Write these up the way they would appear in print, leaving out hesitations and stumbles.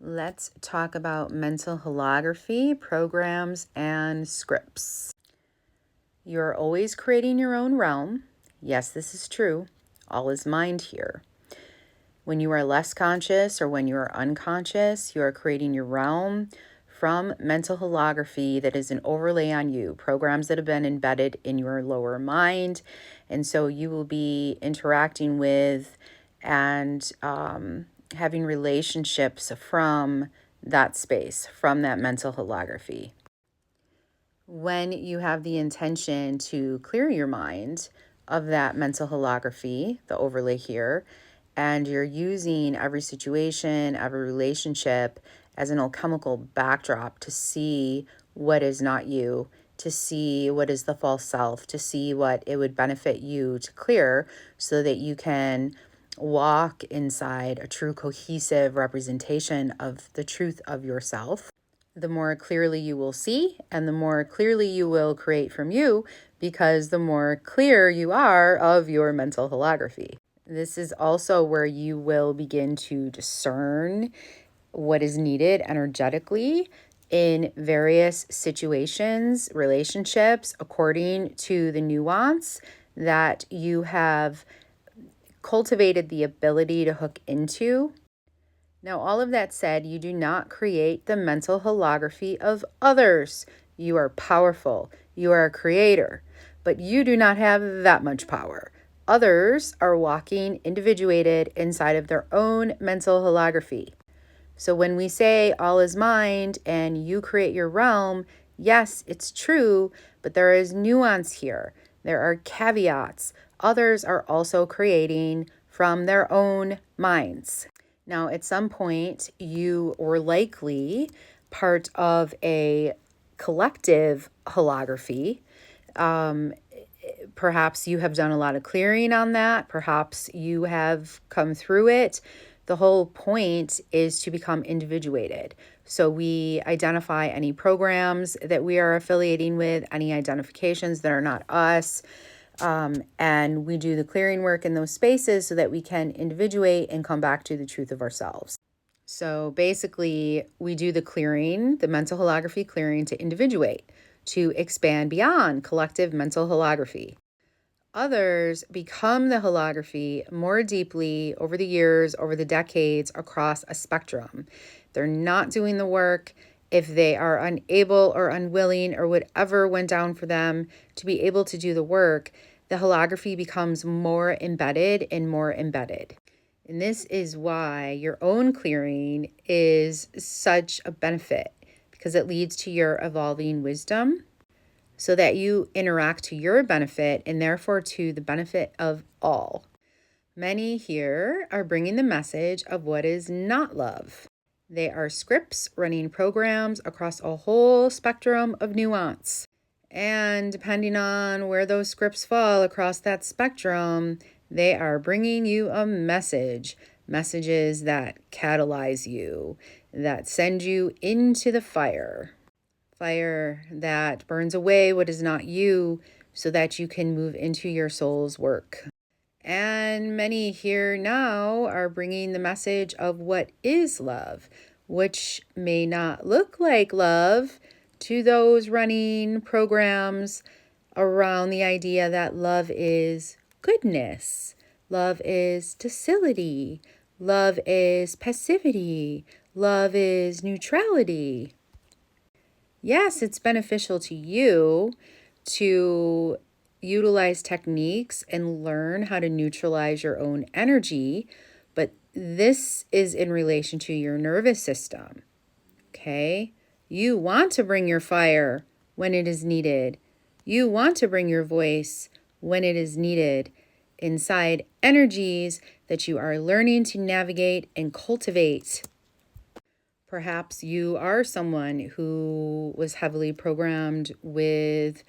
Let's talk about mental holography, programs, and scripts. You're always creating your own realm. Yes, this is true. All is mind here. When you are less conscious or when you are unconscious, you are creating your realm from mental holography that is an overlay on you, programs that have been embedded in your lower mind. And so you will be interacting with and having relationships from that space, from that mental holography. When you have the intention to clear your mind of that mental holography, the overlay here, and you're using every situation, every relationship as an alchemical backdrop to see what is not you, to see what is the false self, to see what it would benefit you to clear so that you can walk inside a true cohesive representation of the truth of yourself. The more clearly you will see and the more clearly you will create from you, because the more clear you are of your mental holography. This is also where you will begin to discern what is needed energetically in various situations, relationships, according to the nuance that you have cultivated the ability to hook into. Now, all of that said, you do not create the mental holography of others. You are powerful. You are a creator, but you do not have that much power. Others are walking individuated inside of their own mental holography. So when we say all is mind and you create your realm, yes, it's true, but there is nuance here. There are caveats. Others are also creating from their own minds. Now, at some point, you were likely part of a collective holography. Perhaps you have done a lot of clearing on that. Perhaps you have come through it. The whole point is to become individuated. So we identify any programs that we are affiliating with, any identifications that are not us. And we do the clearing work in those spaces so that we can individuate and come back to the truth of ourselves. So basically, we do the clearing, the mental holography clearing to individuate, to expand beyond collective mental holography. Others become the holography more deeply over the years, over the decades, across a spectrum. They're not doing the work if they are unable or unwilling or whatever went down for them to be able to do the work. The holography becomes more embedded and more embedded. And this is why your own clearing is such a benefit, because it leads to your evolving wisdom, so that you interact to your benefit and therefore to the benefit of all. Many here are bringing the message of what is not love. They are scripts running programs across a whole spectrum of nuance. And depending on where those scripts fall across that spectrum, they are bringing you a message. Messages that catalyze you, that send you into the fire. Fire that burns away what is not you so that you can move into your soul's work. And many here now are bringing the message of what is love, which may not look like love to those running programs around the idea that love is goodness, love is docility, love is passivity, love is neutrality. Yes, it's beneficial to you to utilize techniques and learn how to neutralize your own energy, but this is in relation to your nervous system, okay? You want to bring your fire when it is needed. You want to bring your voice when it is needed inside energies that you are learning to navigate and cultivate. Perhaps you are someone who was heavily programmed with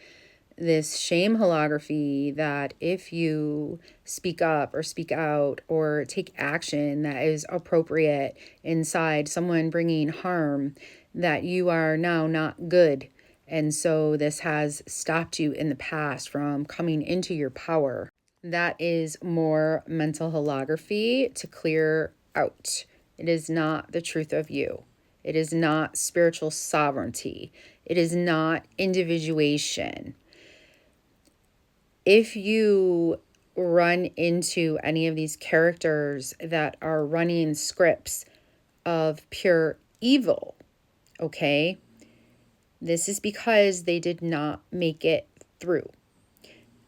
this shame holography that if you speak up or speak out or take action that is appropriate inside someone bringing harm, that you are now not good. And so this has stopped you in the past from coming into your power. That is more mental holography to clear out. It is not the truth of you. It is not spiritual sovereignty. It is not individuation. If you run into any of these characters that are running scripts of pure evil, okay, this is because they did not make it through.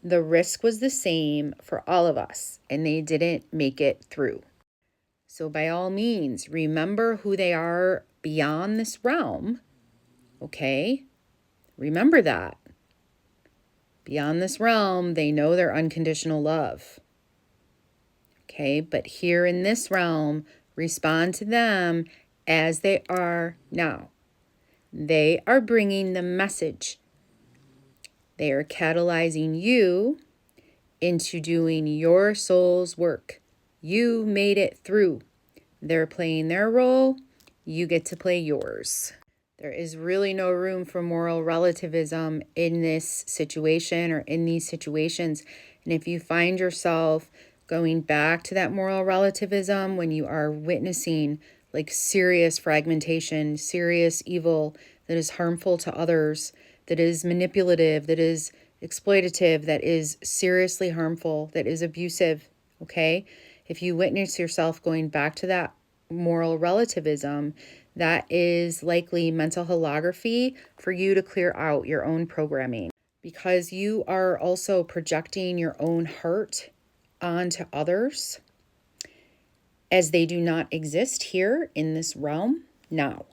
The risk was the same for all of us, and they didn't make it through. So by all means, remember who they are beyond this realm, okay? Remember that. Beyond this realm, they know their unconditional love. Okay, but here in this realm, respond to them as they are now. They are bringing the message. They are catalyzing you into doing your soul's work. You made it through. They're playing their role. You get to play yours. There is really no room for moral relativism in this situation or in these situations. And if you find yourself going back to that moral relativism when you are witnessing like serious fragmentation, serious evil that is harmful to others, that is manipulative, that is exploitative, that is seriously harmful, that is abusive, okay? If you witness yourself going back to that moral relativism, that is likely mental holography for you to clear out your own programming, because you are also projecting your own hurt onto others as they do not exist here in this realm now.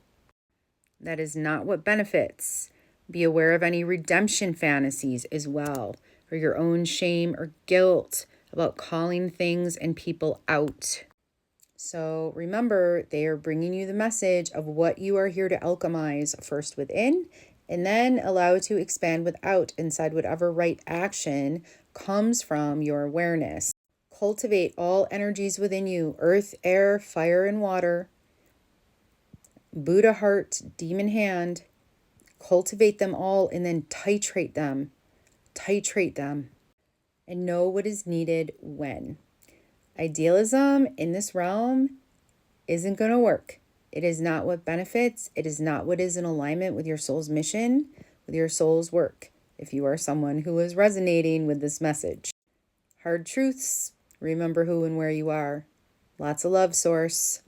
That is not what benefits. Be aware of any redemption fantasies as well, or your own shame or guilt about calling things and people out. So remember, they are bringing you the message of what you are here to alchemize first within, and then allow it to expand without inside whatever right action comes from your awareness. Cultivate all energies within you: earth, air, fire, and water. Buddha heart, demon hand. Cultivate them all and then titrate them. Titrate them. And know what is needed when. Idealism in this realm isn't going to work. It is not what benefits. It is not what is in alignment with your soul's mission, with your soul's work, if you are someone who is resonating with this message. Hard truths. Remember who and where you are. Lots of love, Source.